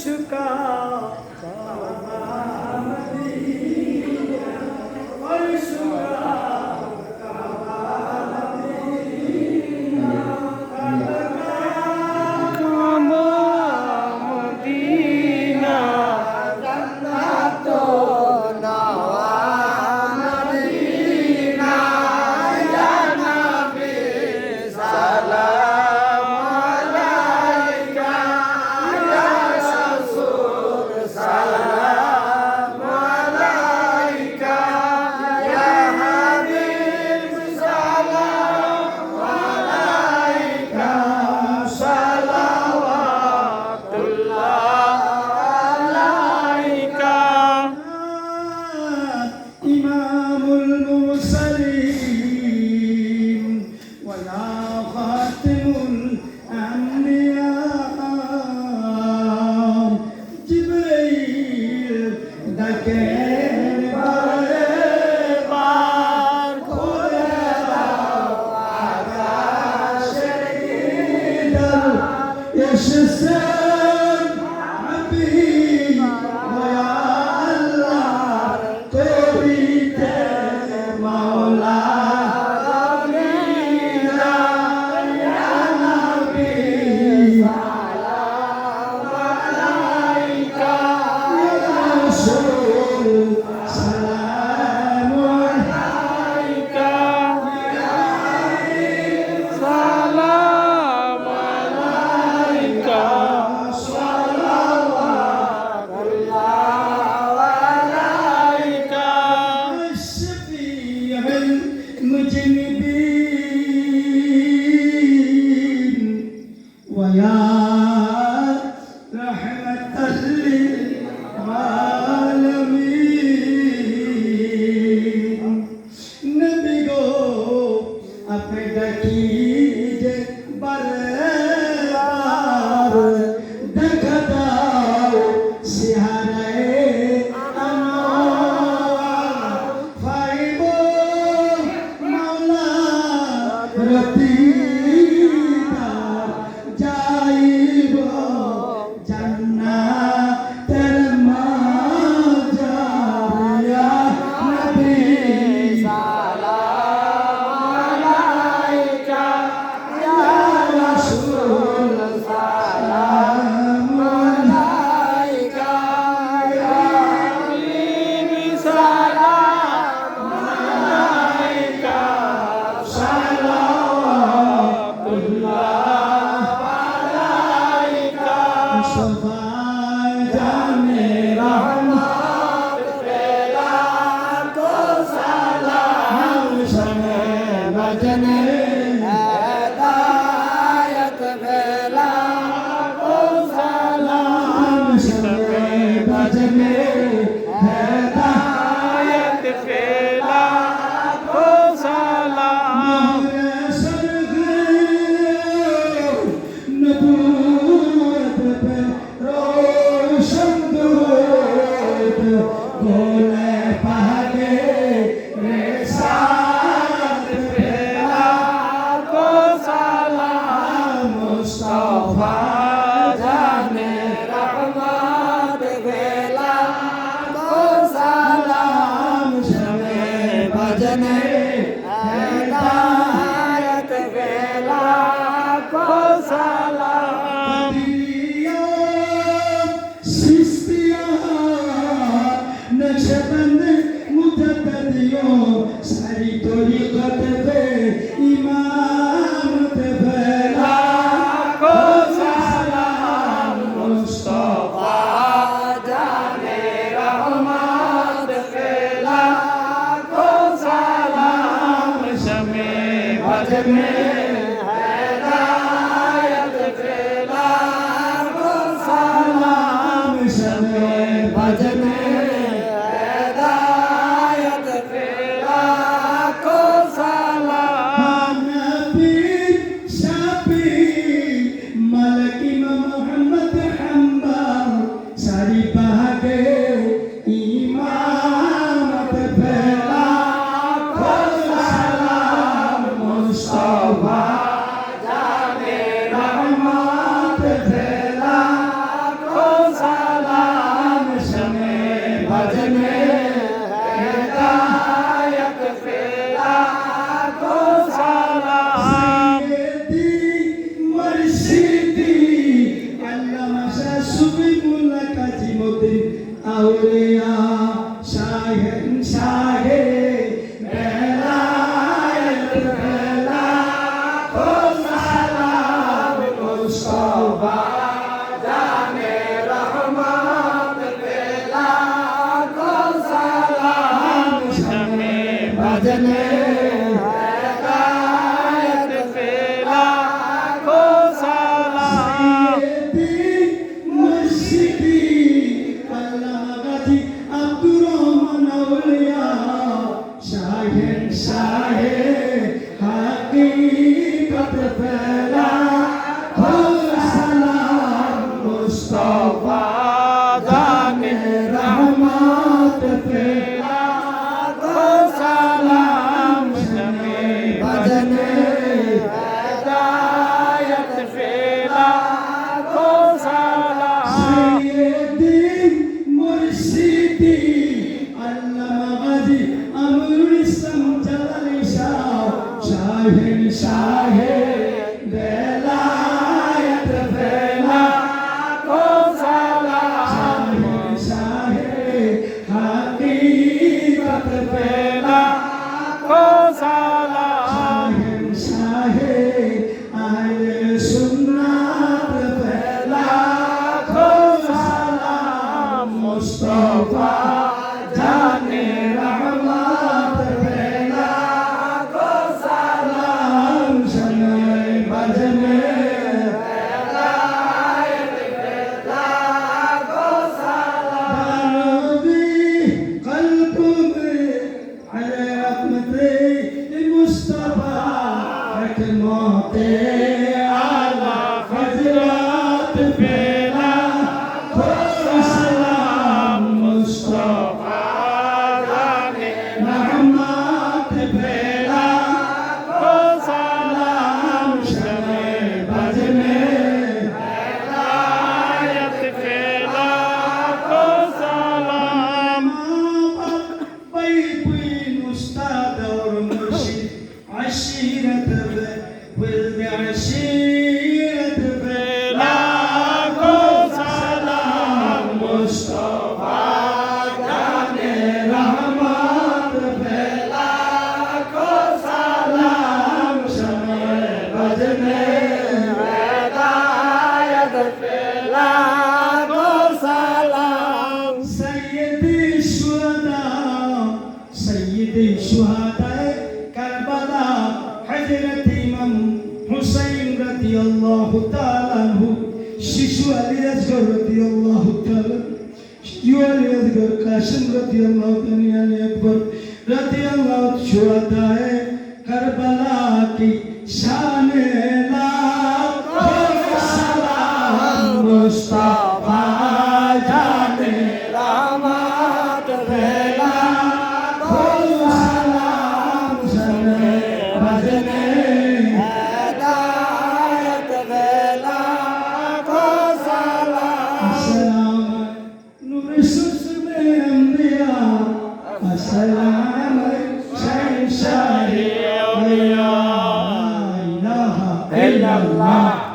शुका Mustafa হাকিকত ফেলা हो सलाम मुस्तफा जाने रहमत फैला हो सलाम शमे बजने हिदायत फैला हो सलाम सैयदी मुर्शिदी अल्लामा गाजी अमरुल इस्लाम जलाली शाह शाहिन शाहे बेलायत फैला हो सलाम शाहे हकीकत फैला हो सलाम शाहे आले सुन्नत फैला हो सलाम मुस्तफा जाने रहमत फैला हो सलाम शमे बजने हिदायत फैला हो सलाम कल्ब में अले रहमते मुस्तफा रहमते आला हजरत फैला हो सलाम मुस्तफा जाने रहमत फैला हो सलाम शमे बजने हिदायत फैला हो सलाम طيبين أستاذ ومرشد عشيرة ولد عشيرة فيلا हो सलाम मुस्तफा जाने रहमत फैला हो सलाम शमे बजने हिदायत फैला हो सलाम सैयदी शुहदा करबला हजरत इमाम हुसैन রাদিয়াল্লাহু তাআলা আনহু শিশু আলী আসগর রাদিয়াল্লাহু তাআলা শিশু আলী আসগর কাসিম রাদিয়াল্লাহু তাআলা আলী আকবর রাদিয়াল্লাহু शुहदा करबला की शान ला हो सलाम मुस्तफा जाने रहमत फैला हो सलाम शमे बजने हिदायत फैला हो सलाम सलाम नूर सुस्मे अंबिया सलाम शहंशाह औलिया ला इलाहा इल्लल्लाह